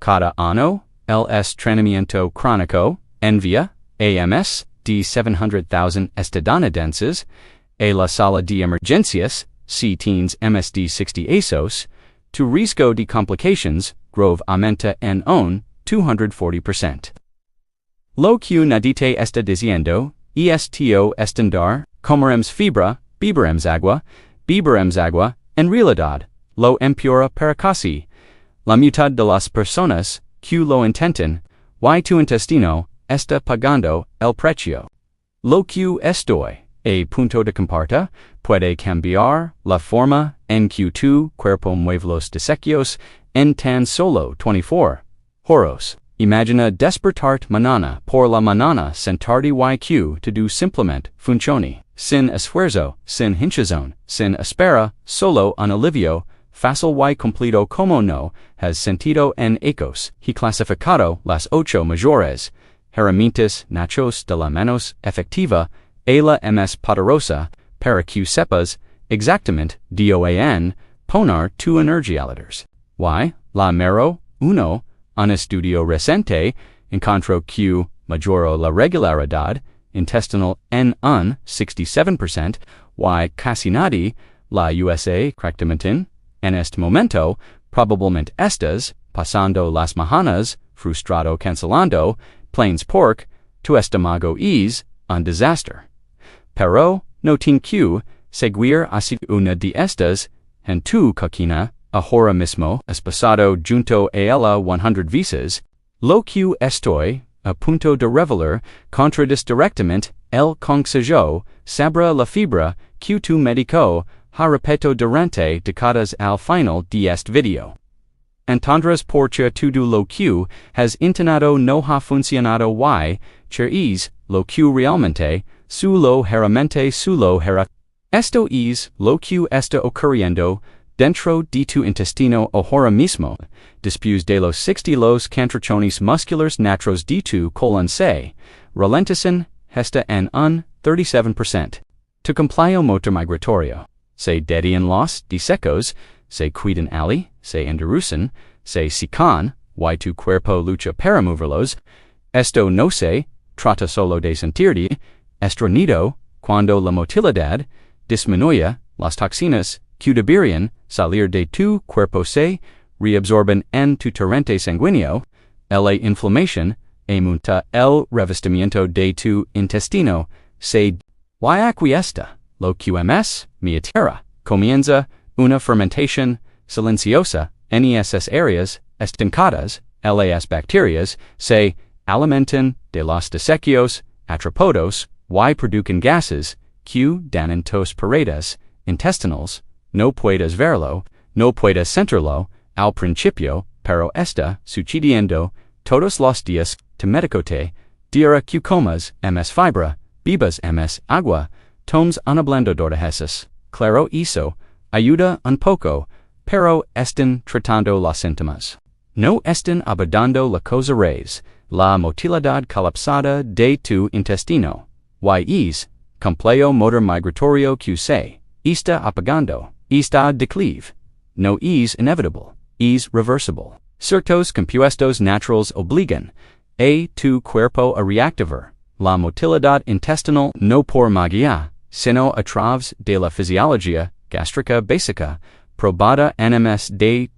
cada ano, el estreñimiento crónico, envía, AMS, de 700,000 estadounidenses, a la sala de emergencias, C teens MSD 60 ASOS, to riesgo de complications, grove aumenta en 240%. Lo que nadie está diciendo, ESTO estendar, comeremos fibra, beberemos agua, en realidad, lo empeora para casi la mitad de las personas que lo intentan, y tu intestino está pagando el precio. Lo que estoy a punto de compartir puede cambiar la forma en que tu cuerpo mueve los desechos en tan solo 24 horas. Imagina despertar mañana por la mañana sentarte y que to do simplemente funcione, sin esfuerzo, sin hinchazón, sin espera, solo un alivio, fácil y completo como no has sentido en ecos, he clasificado las 8 mayores herramientas nachos de la manos efectiva, a la ms poderosa, para que sepas exactamente doan poner tu energializadores. Y, la mero, uno, un estudio reciente encontró que mejoró la regularidad intestinal en un 67%, y casi nadie, la USA correctamente, en este momento, probablemente estás pasando las mañanas, frustrado cancelando, plains pork, tu estómago es un desastre. Pero, no tin que seguir así una de estas, en tu cocina, ahora mismo, es pasado junto a ella 100 veces, lo que estoy a punto de revelar contradice directamente el consejo sobre la fibra que tu médico ha repetido durante décadas al final de este video. Entendrás por qué todo lo que has intentado no ha funcionado y que es lo que realmente solo hera. Esto es lo que está ocurriendo dentro de tu intestino ahora mismo, después de los 60 los contracciones musculares natros de tu colon se ralentizan hasta en un 37%. Tu complejo motor migratorio, se dedican los desecos, se cuidan ali, se endurecen, se secan, y tu cuerpo lucha para moverlos. Esto no se trata solo de sentirte estreñido cuando la motilidad disminuye, las toxinas que deberían salir de tu cuerpo se reabsorben en tu torrente sanguíneo, la inflamación aumenta el revestimiento de tu intestino, se y aquiesta, lo QMS, mi tierra, comienza una fermentación silenciosa en esas áreas estancadas, las bacterias se alimentan de los desechos atrapados y producen gases que dañan tus paredes intestinales. No puedes verlo, no puedes sentirlo al principio, pero está sucediendo todos los días. Te medicote, diera que comas ms fibra, bebas ms agua, tomes un ablandador de Jesús. Claro eso, ayuda un poco, pero están tratando los síntomas. No están abordando la cosa raíz, la motilidad colapsada de tu intestino. Y es complejo motor migratorio que se está apagando. Está declive. No es inevitable. Es reversible. Ciertos compuestos naturales obligan a tu cuerpo a reactivar la motilidad intestinal no por magia, sino a través de la fisiología gástrica básica, probada en de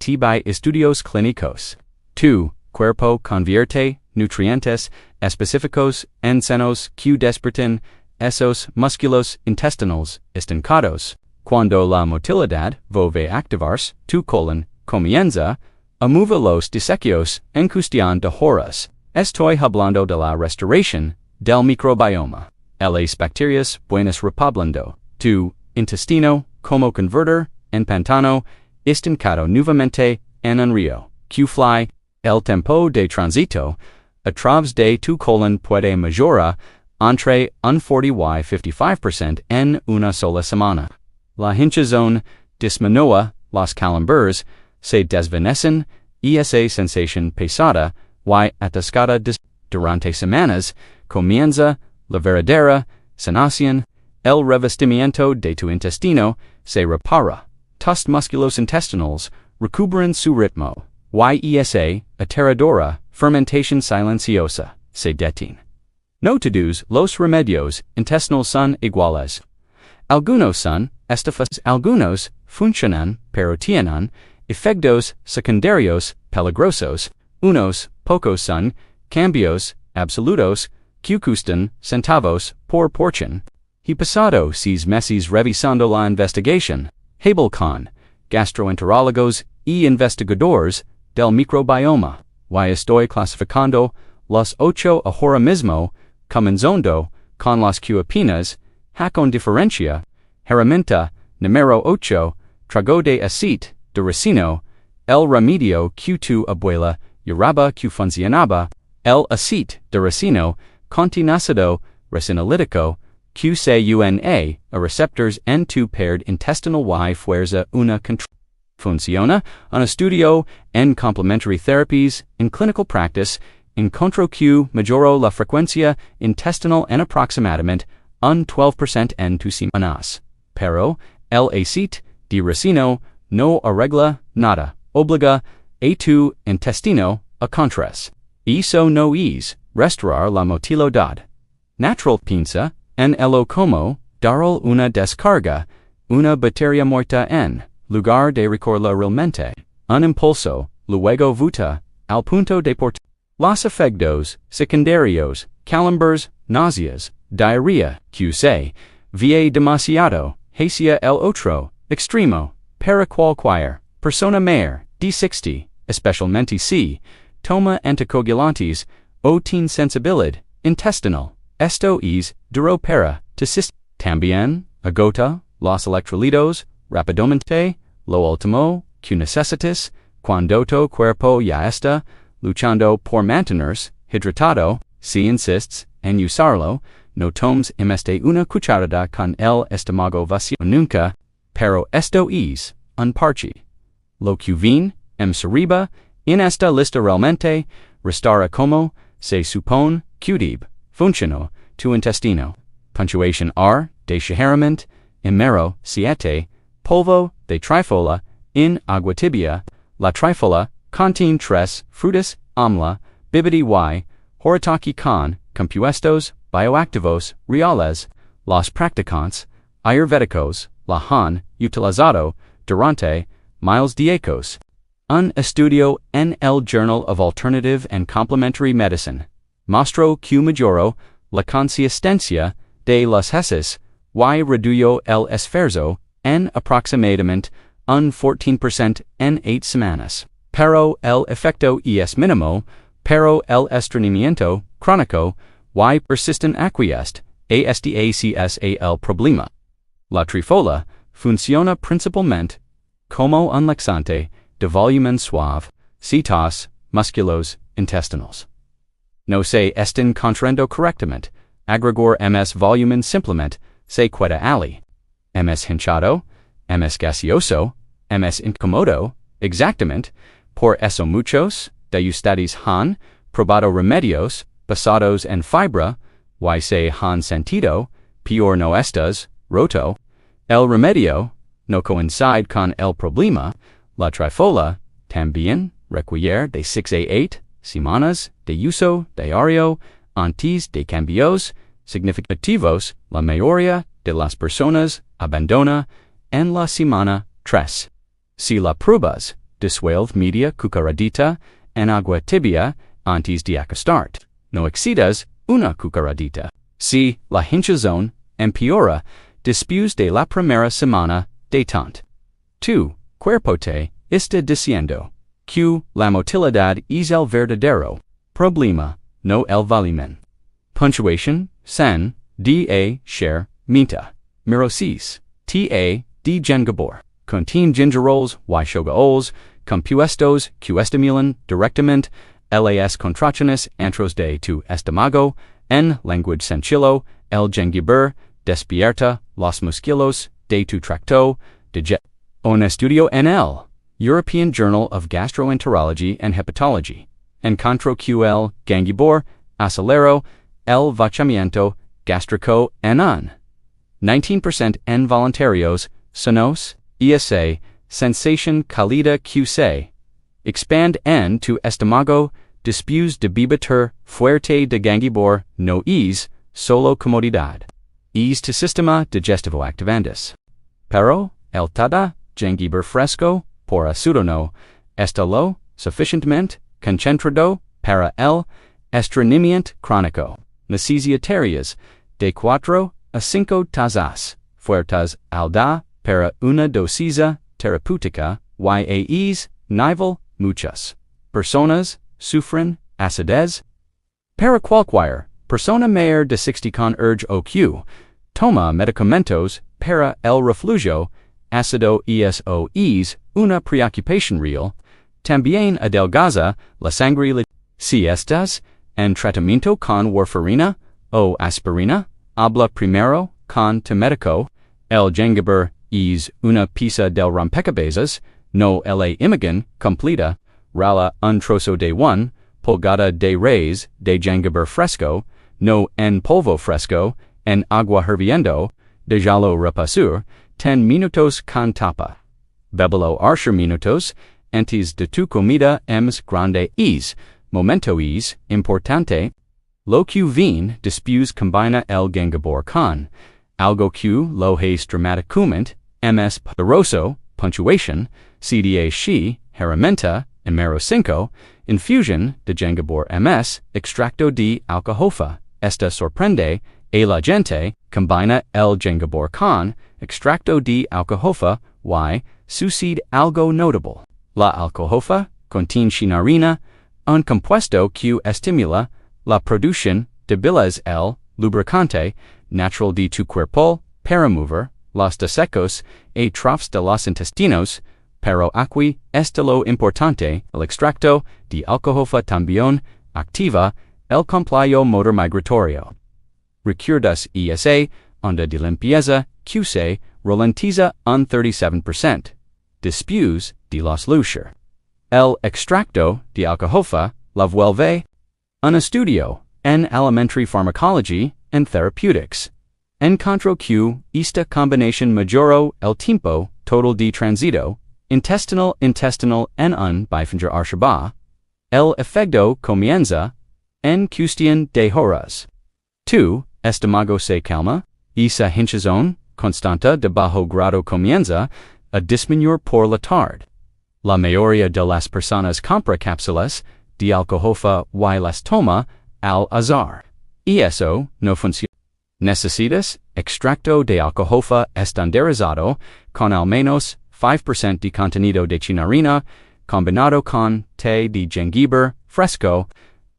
estudios clínicos. Tu cuerpo convierte nutrientes específicos en senos que despertan esos músculos intestinales estancados. Cuando la motilidad vuelve a activarse, tu colon comienza a mover los desechos en cuestión de horas. Estoy hablando de la restauración del microbioma. Las bacterias buenas repoblando tu intestino como convertir en pantano estancado nuevamente en un río. Q-fly, el tiempo de tránsito a través de tu colon puede mejorar entre un 40 y 55% en una sola semana. La hinchazón disminuye, los calambres se desvanecen, esa sensación pesada y atascada durante semanas comienza la verdadera sanación, el revestimiento de tu intestino se repara, tus músculos intestinales recuperan su ritmo, yesa, ateradora, fermentation silenciosa, se detin. No to-dos, los remedios, intestinal son iguales. Algunos son, estafas, algunos, funcionan, pero tienen, efectos secundarios, peligrosos, unos, pocos son, cambios, absolutos, que custan, centavos, por porción. He pasado 6 meses revisando la investigación, Habel con, gastroenterólogos y investigadores, del microbioma, y estoy clasificando, los 8 ahora mismo, comenzando, con las cuapinas, con diferencia, herramienta, número 8, trago de acit, de ricino, el remedio que tu abuela, lloraba que funcionaba, el acit, de ricino, continácido, resinolítico, QCUNA, a receptors N2 paired intestinal Y fuerza una control. Funciona, un estudio en complementary therapies, in clinical practice, encontro que mejoró la frecuencia intestinal en aproximadamente un 12% en 2 semanas. Pero, el acit, de ricino, no arregla nada, obliga a tu intestino a contras. Eso no es, restaurar la motilidad. Natural pinza, en el como, darle una descarga, una bacteria muerta en lugar de recorrerla realmente, un impulso, luego vuta, al punto de portar. Los efectos secundarios, calambres, náuseas, diarrea, QC, va demasiado, hacia el otro extremo, para cualquier persona mayor de 60, especialmente si toma anticoagulantes o tiene sensibilidad intestinal. Esto es duro para tu sistema. También, agota los electrolitos rápidamente, lo último que necesitas, cuando tu cuerpo ya está luchando por mantenerse hidratado, si insistes en usarlo, no tomes una cucharada con el estómago vacío nunca, pero esto es un parche. Lo que viene, arriba, en esta lista realmente, restaura como, se supone, que funcionó, tu intestino. Puntuación R, de sugeriment, número 7, polvo de trifola, en agua tibia, la trifola, contiene 3 frutas, amla, bibidi y, horitaki con, compuestos, bioactivos, reales, los practicantes, ayurvédicos, la han, utilizado, durante, miles diecos. Un estudio en el Journal of Alternative and Complementary Medicine, mostró que mejoró la consistencia de las heces, y redujo el esfuerzo, en aproximadamente un 14% en 8 semanas. Pero el efecto es mínimo, pero el estreñimiento crónico, y persistent aquiesce, el problema. La trifola funciona principalmente como un laxante de volumen suave, citos, musculos, intestinals. No se estén contraendo correctamente, agregor ms volumen simplemente, se queda ali. Ms hinchado, ms gaseoso, ms incómodo, exactamente, por eso muchos de ustedes han probado remedios basados en fibra, y se han sentido, peor no estas, roto. El remedio no coincide con el problema, la trifola también requiere de 6 a 8 semanas de uso diario antes de cambios significativos. La mayoría de las personas abandona en la semana 3. Si la pruebas, disuelve media cucharadita en agua tibia antes de acostar. No excedas una cucharadita. Si la hinchazón empeora después de la primera semana de tant. Tu cuerpo te está diciendo que la motilidad es el verdadero problema, no el volumen. Punctuation, sen, da, share, minta, mirosis, ta, de gengabor, contiene gingerols, y shogaols, compuestos, que estimulan directamente, las contracciones antros de tu estómago, en language sencillo, el jengibre despierta los músculos de tu tracto digestive. Un estudio en el European Journal of Gastroenterology and Hepatology encontró que el jengibre aceleró el vaciamiento gástrico en un 19% en voluntarios sanos, ESA, sensation cálida QC, expand N to estomago, después de beber fuerte de gangibor, no es solo comodidad. Es to sistema digestivo activandis. Pero, el tada, jengibre fresco, por acidono, estalo, suficientemente, concentrado, para el estreñimiento crónico. Necesitarias, de 4 a 5 tazas, fuertes al día, para una dosis terapéutica, es, nivel, muchas. Personas, sufren, acidez. Para cualquier persona mayor de 60 con urge o Q, toma medicamentos para el reflujo, ácido eso es una preocupación real, también adelgaza la sangre. Si estás en tratamiento con warfarina o aspirina, habla primero con tu médico. El jengibre es una pieza del rompecabezas, no la imagen completa. Rala un trozo de 1 pulgada de raíz de jengibre fresco, no en polvo fresco, en agua hirviendo, déjalo repasar 10 minutos con tapa. Bébelo 8 minutos antes de tu comida más grande es, momento es, importante. Lo que viene después combina el jengibre con algo que lo hace dramaticamente, ms poderoso, punctuation, cda she, herramienta, número 5, infusion de jengibre ms, extracto de alcahofa, este sorprende, a la gente, combina el jengibre con, extracto de alcahofa, y, sucede algo notable. La alcahofa contiene chinarina, un compuesto que estimula la producción de bilis el lubricante natural de tu cuerpo, para mover los desechos a través de los intestinos, pero aquí está lo importante, el extracto de alcahofa también activa el complejo motor migratorio. Recuerdas esa onda de limpieza que se ralentiza un 37%. Después de los luchar. El extracto de alcahofa la vuelve un estudio en elementary pharmacology and therapeutics. Encontró que esta combinación mejoró el tiempo total de tránsito intestinal en un bifinger arshaba. El efecto comienza en cuestión de horas. 2. Estómago se calma. Esa hinchazón constante de bajo grado comienza a disminuir por la tarde. La mayoría de las personas compra cápsulas de alcahofa y las toma al azar. Y eso no funciona. Necesitas extracto de alcahofa estandarizado con al menos 5% de contenido de chinarina combinado con té de jengibre fresco.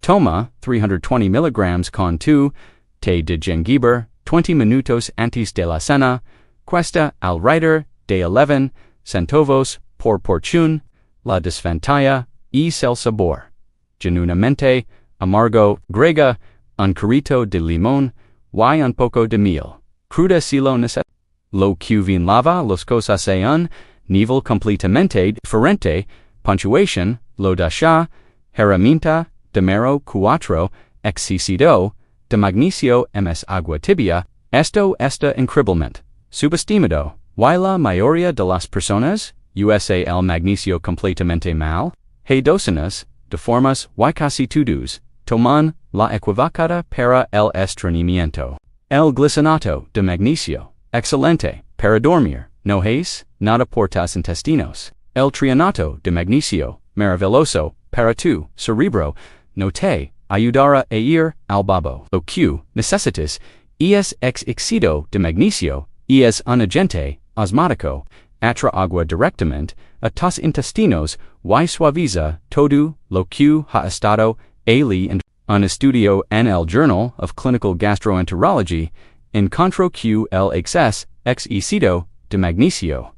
Toma 320 mg con tu té de jengibre 20 minutos antes de la cena. Cuesta alrededor de 11 centavos por porción. La desventaja es el sabor. Genuinamente amargo, grega, un curito de limón, y un poco de miel. Cruda si lo necesita. Lo que vin lava los cosas a un nivel completamente diferente. Punctuation, lo dasha, herramienta, número 4, excesido, de magnesio ms agua tibia, esto está increíblemente subestimado. Y la mayoría de las personas, usa el magnesio completamente mal, hay docenas de formas y casi todos, toman la equivocada para el estreñimiento. El glicinato de magnesio, excelente, para dormir, no es nada por tus intestinos. El trianato de magnesio, maravilloso, para tu cerebro, no te ayudará a ir al babo. Lo que necesitas es excesivo de magnesio, es un agente osmático, atra agua directamente a tus intestinos y suaviza todo lo que ha estado ali en un estudio en el Journal of Clinical Gastroenterology encontró que el excesivo de magnesio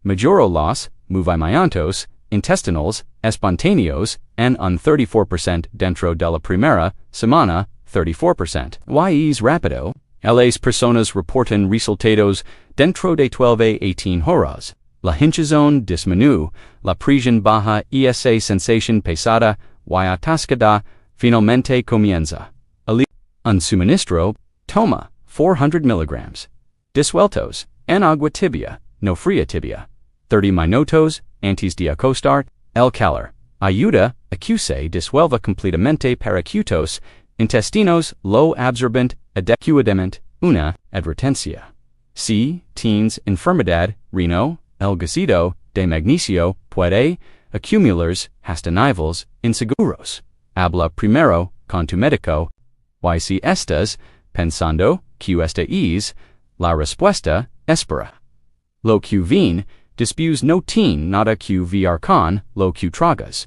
mejoró los movimientos intestinales espontáneos en un 34% dentro de la primera semana, 34%. Y es rápido. Las personas reportan resultados dentro de 12 a 18 horas. La hinchazón disminuye, la presión baja y esa sensación pesada y atascada finalmente comienza. Un suministro, toma 400 mg. Disueltos, en agua tibia, no fría tibia. 30 minutos, antes de acostar, el calor, ayuda, accuse disuelva completamente paracutos, intestinos lo absorbent adequadamente, una advertencia. C. Teens enfermedad, reno, el gasido, de magnesio, puede, accumulars, hasta niveles, inseguros. Habla primero, con tu médico. Y si estás, pensando, que esta es, la respuesta, espera. Lo que vin, dispus no tin nada que ver con, lo que tragas.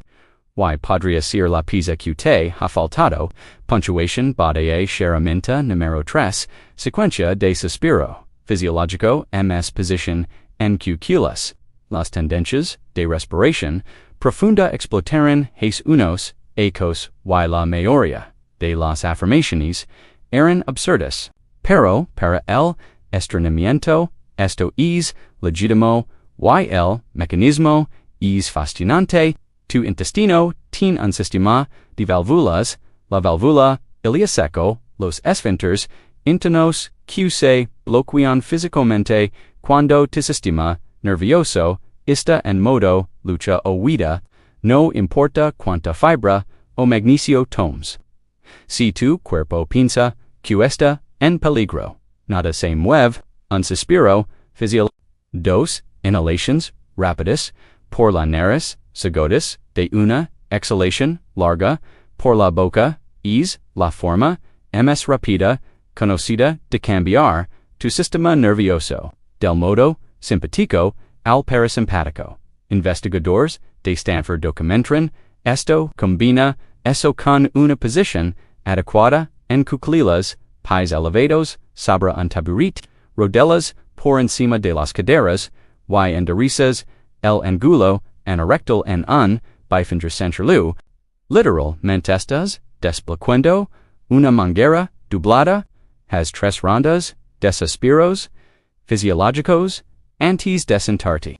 Y podría ser la pizza que te ha faltado, punctuación bade herramienta número 3, secuencia de suspiro, fisiológico ms position en cuculas, las tendencias de respiración, profunda explotaron hace unos, ecos y la mayoría de las afirmaciones, eran absurdas, pero para el estreñimiento, esto es legítimo, y el mecanismo es fascinante. Tu intestino tiene un sistema de válvulas, la válvula ilioseco, los esfínteres internos que se bloquean físicamente cuando tu sistema nervioso está en modo lucha o huida, no importa cuánta fibra o magnesio tomes. Si tu cuerpo piensa que está en peligro, nada se mueve, un suspiro, fisiológico. 2. Inhalaciones rápidas, por la nariz, segundas, de una exhalación larga, por la boca, es la forma, ms rápida, conocida de cambiar tu sistema nervioso, del modo simpático al parasimpático. Investigadores de Stanford documentan, esto combina eso con una posición adecuada en cuclillas, pies elevados, sobre un taburete, rodelas por encima de las caderas, y enderezas el ángulo anorectal en un bifinger centralu, literalmente estás desplazando una manguera doblada, has 3 rondas de suspiros fisiológicos antes de sentarte.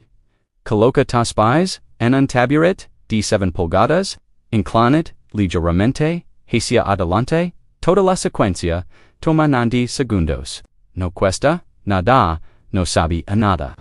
Coloca tus pies en un taburete de 7 pulgadas, inclinad ligeramente hacia adelante, toda la secuencia toma 90 segundos. No cuesta nada, no sabe a nada.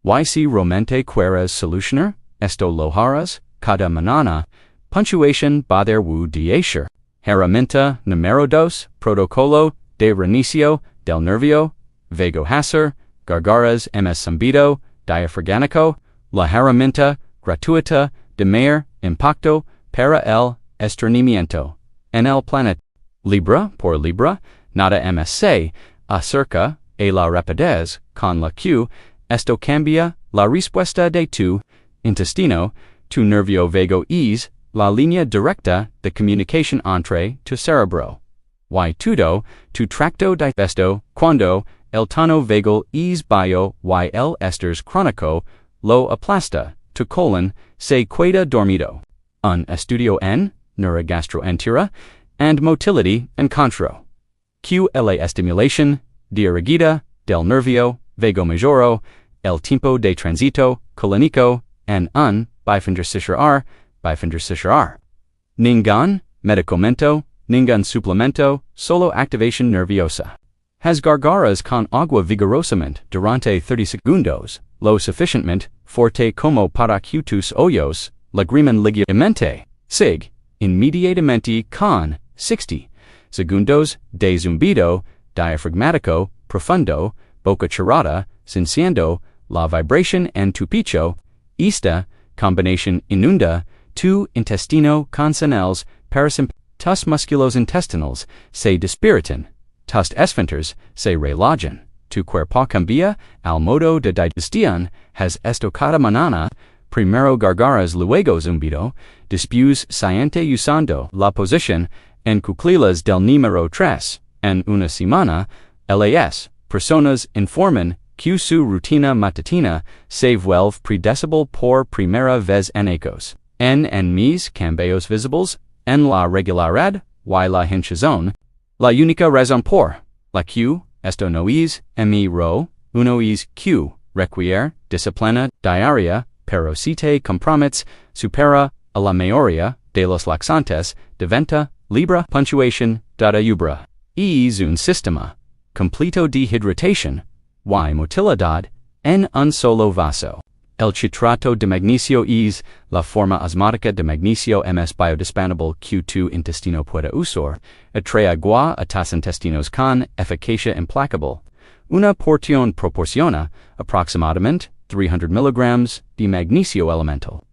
Y si realmente quieres solucionar esto lo harás cada mañana, punctuación bader wu diasher, herramienta número 2, protocolo de reinicio del nervio, vago hacer, gargaras ms zumbido, diafragmático, la herramienta gratuita de mayor impacto para el estreñimiento en el planeta. Libra por libra, nada msc, acerca a la rapidez con la que esto cambia la respuesta de tu intestino, tu nervio vago es la línea directa de comunicación entre tu cerebro y todo tu tracto digestive cuando el tono vagal es bajo y el estrés crónico lo aplasta, tu colon se queda dormido. Un estudio en neurogastroenteritis and motility encontró que la estimulación dirigida del nervio vago majoro, el tiempo de tránsito colónico en un bifinger CCR. Ningún medicamento, ningún suplemento, solo activación nerviosa. Has gargaras con agua vigorosamente durante 30 segundos, lo suficientemente fuerte como para que tus hoyos lagrimen ligeramente. Sig, inmediatamente con 60 segundos de zumbido diafragmático profundo, boca cerrada, sintiendo la vibración en tu pecho. Esta combinación inunda tu intestino con señales tus músculos intestinales se despiertan, tus esfínteres se relajan, tu cuerpo cambia al modo de digestión. Has esto cada mañana, primero gargaras luego zumbido, después siguiente usando la posición en cuclillas del número 3, en una semana. Las personas informan que su rutina matutina se vuelve predecible por primera vez en ecos. En mis cambios visibles, en la regularidad y la hinchazón, la única razón por la que esto no es mi ro, uno es que requiere disciplina diaria, pero si te comprometes, supera a la mayoría de los laxantes de venta libre. Punctuación dada ubra. Es un sistema completo de hidratación y motilidad en un solo vaso. El citrato de magnesio es la forma osmática de magnesio ms biodispensable Q2 intestino puede usar, trae agua a tus intestinos con eficacia implacable. Una porción proporciona aproximadamente 300 mg de magnesio elemental.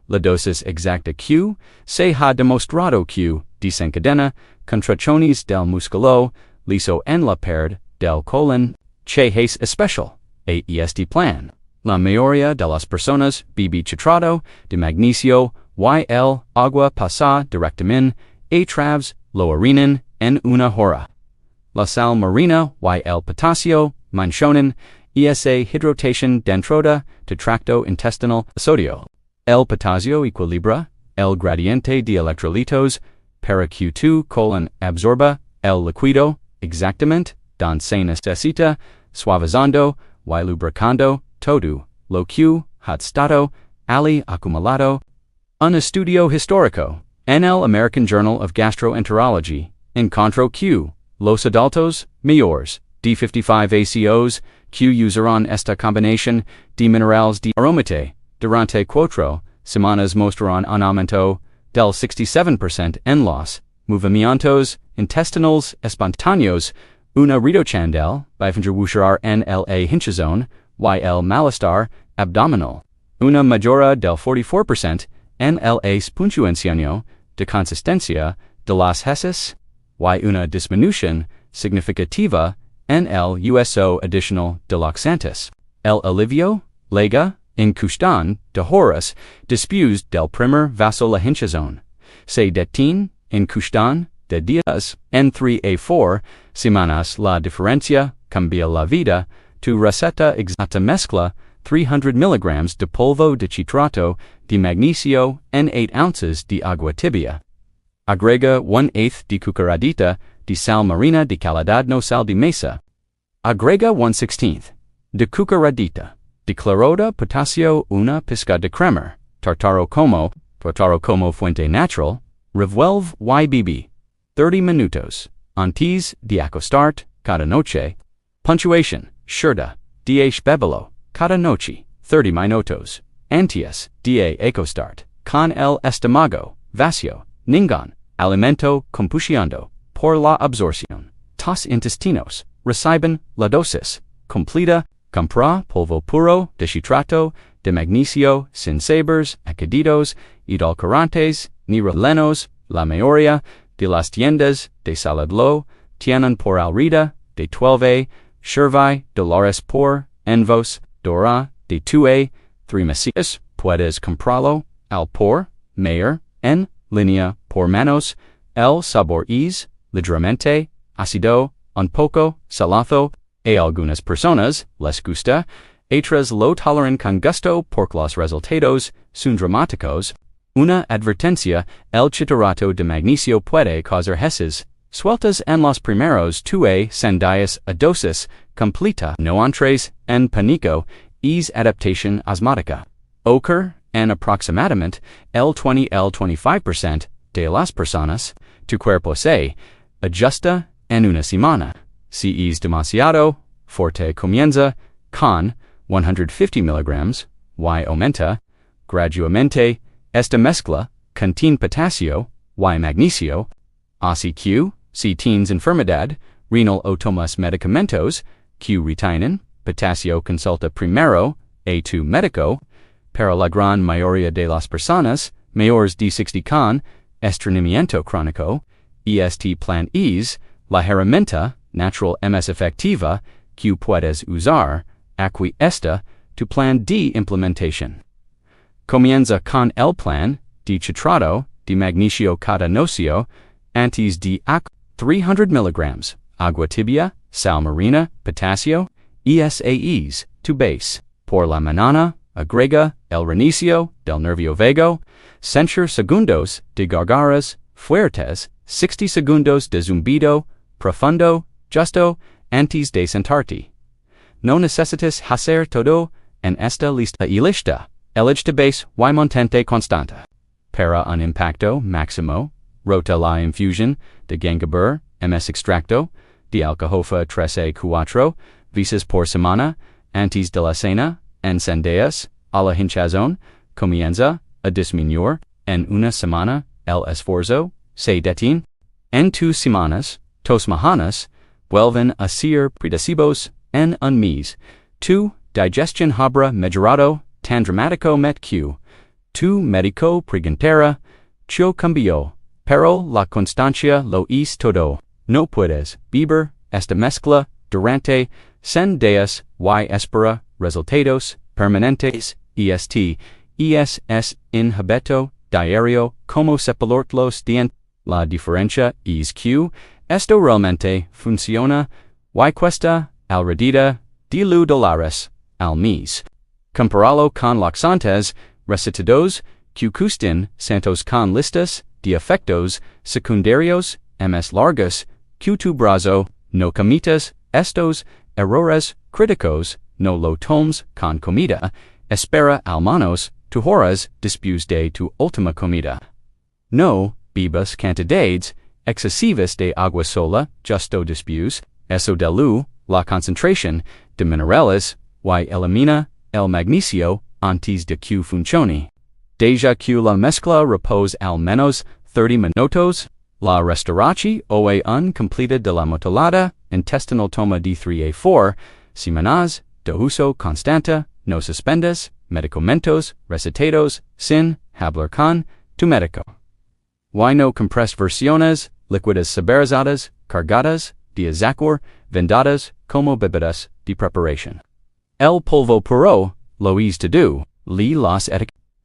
La dosis exacta Q se ha demostrado Q desencadena contracciones del músculo liso en la pared del colon, che es especial, este plan. La mayoría de las personas bebe citrato de magnesio y agua pasa directamente a través lo orinen en una hora. La sal marina y potasio mencionan esa hidratación dentro de tracto intestinal sodio. El potasio equilibra el gradiente de electrolitos para Q2 colon absorba el líquido exactamente donde se necesita, suavizando y lubricando todo lo que ha estado ali acumulado. Un estudio histórico en el American Journal of Gastroenterology encontró que los adultos mayores de 55 ACOs que usaron esta combinación de minerales de aromáte durante 4 semanas mostraron un aumento del 67% en los movimientos intestinales espontáneos, una reducción del bifengerwusherar en la hinchazón y el malestar abdominal, una mejora del 44% en el puntuación de consistencia de las heces, y una disminución significativa en el uso adicional de laxantes. El alivio lega en cuestión de horas después del primer vaso la hinchazón se detiene en cuestión de días. En 3 a 4 semanas la diferencia cambia la vida. Tu receta exacta mezcla 300 mg de polvo de citrato de magnesio en 8 ounces de agua tibia. Agrega 1/8 de cucharadita de sal marina de calidad no sal de mesa. Agrega 1/16 de cucharadita de cloruro de potasio, una pizca de crema, tartaro como fuente natural, revuelve y bebe 30 minutos antes de acostarte cada noche. Puntuación shurda 10 bebelo cada noche 30 minutos antes de acostarte con el estómago vacío. Ningún alimento compusiendo por la absorción. Tus intestinos reciben la dosis completa. Compra polvo puro de citrato de magnesio sin sabores, aciditos, edulcorantes, ni relenos. La mayoría de las tiendas de salud lo tienen por alrida de 12 $12 por envos dora de 2 a 3 meses. Puedes comprarlo al por mayor en línea por menos. El sabor es ligeramente ácido, un poco salado. A algunas personas les gusta, otras lo toleran con gusto porque los resultados son dramáticos. Una advertencia: el citrato de magnesio puede causar heces sueltas en los primeros 2 días a dosis completa. No entres en pánico, es adaptación osmática. Ocurre en aproximadamente el 20-25% de las personas. Tu cuerpo se ajusta en una semana. Si es demasiado fuerte, comienza con 150 mg y aumenta gradualmente. Esta mezcla contiene potasio y magnesio. Así que, si tienes enfermedad renal o tomas medicamentos que retienen potasio, consulta primero a tu médico. Para la gran mayoría de las personas mayores de 60 con estreñimiento crónico, este plan es la herramienta natural más efectiva que puedes usar. Aquí está tu plan de implementación. Comienza con el plan de citrato de magnesio cada noche antes de 300 mg, agua tibia, sal marina, potasio, es tu base. Por la mañana, agrega el reinicio del nervio vago, 60 segundos de gargaras fuertes, 60 segundos de zumbido profundo, justo antes de sentarte. No necesitas hacer todo en esta lista y lista. Elige base y montante constante. Para un impacto máximo, rota la infusión de jengibre ms extracto de alcahofa 3 a 4 veces por semana antes de la cena. Encendeas a la hinchazón, comienza a disminuir en una semana el esfuerzo, se detiene en 2 semanas, 2 semanas, vuelven a ser predecibles en un mes. Tu digestión habrá mejorado tan dramático met que tu médico preguntara, yo cambio, pero la constancia lo es todo. No puedes beber esta mezcla durante 100 días y espera resultados permanentes. Este es inhabito diario como cepillar los dientes. La diferencia es que esto realmente funciona y cuesta alrededor de $10 al mes. Comparalo con laxantes recetados que cuestan cientos con listas de efectos secundarios más largas que tu brazo no cometas estos errores críticos, no lo tomes con comida, espera al menos 2 horas después de tu última comida. No bebas cantidades excesivas de agua sola justo después, eso diluyó la concentración de minerales y elimina el magnesio antes de que funcione. Deja que la mezcla repose al menos 30 minutos, la restauración o completa de la motilada intestinal toma de 3 a 4 semanas de uso constante, no suspendas medicamentos recetados sin hablar con tu médico. Y no compres versiones líquidas saborizadas, cargadas de azúcar, vendadas como bebidas de preparación. El polvo puro lo es todo, las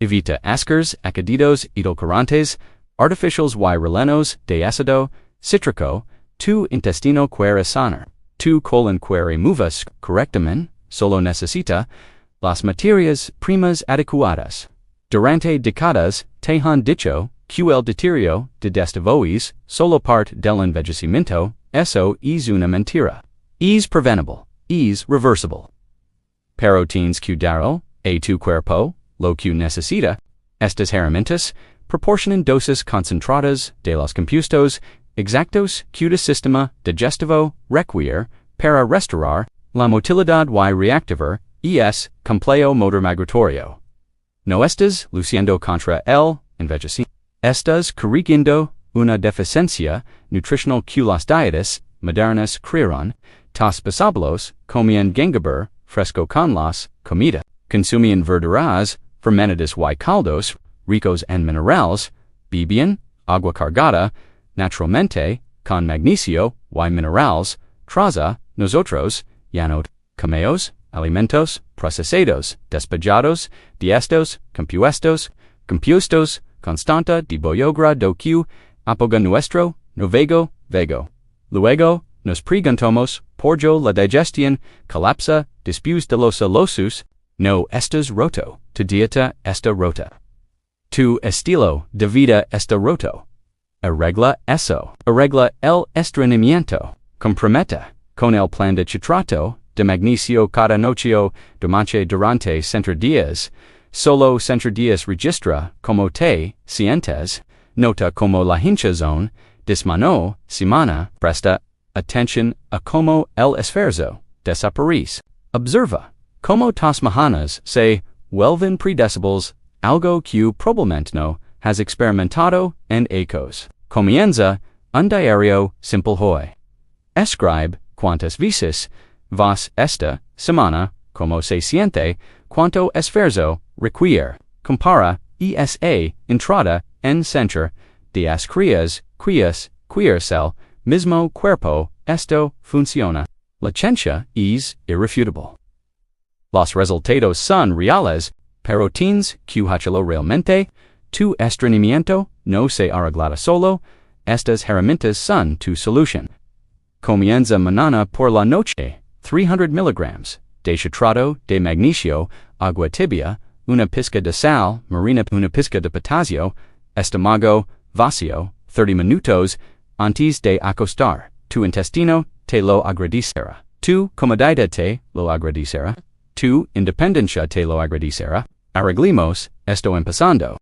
evita azúcares añadidos edulcorantes, artificials y rellenos de ácido cítrico, tu intestino quiere sanar, tu colon quiere moverse correctamente, solo necesita las materias primas adecuadas. Durante décadas te han dicho que el deterioro digestivo es solo parte del envejecimiento, eso es una mentira. Es prevenible, es reversible. Pero tienes que darlo a tu cuerpo lo que necesita. Estas herramientas proporcionan dosis concentradas de los compuestos exactos que el sistema digestivo requiere para restaurar la motilidad y reactivar es complejo motor migratorio. No estás luciendo contra el envejecimiento. Estás corrigiendo una deficiencia nutricional que las dietas modernas crearon. Tus pasables comían gangaber fresco con las comida. Consumían verduras fermentadas y caldos ricos en minerales. Bebían agua cargada naturalmente con magnesio y minerales. Traza nosotros ya no comemos alimentos procesados, despejados de estos compuestos constante de boyogra do que apoga nuestro novego vego. Luego nos preguntamos por la digestión colapsa después de los alosus. No estás roto, tu dieta está rota. Tu estilo de vida está roto. Arregla eso. Arregla el estreñimiento. Comprometa con el plan de citrato de magnesio cada noche durante 100 días. Solo 100 días registra como te sientes. Nota como la hinchazón disminuyó semana. Presta atención a cómo el esfuerzo desaparece. Observa cómo tus mañanas se vuelven predecibles, algo que probablemente no has experimentado en ecos. Comienza un diario simple hoy. Escribe cuántas veces vas esta semana, cómo se siente, cuánto esfuerzo requiere. Compara esa entrada en centro de las crías el mismo cuerpo. Esto funciona. La ciencia es irrefutable. Los resultados son reales, pero tienes que hacerlo realmente. Tu estreñimiento no se arreglará solo. Estas herramientas son tu solución. Comienza mañana por la noche. 300 miligramos de citrato de magnesio, agua tibia, una pizca de sal marina, una pizca de potasio, estómago vacío, 30 minutos antes de acostar. Tu intestino te lo agradecerá. Tu comodidad te lo agradecerá. Tu independencia te lo agradecerá. Arreglemos esto empezando.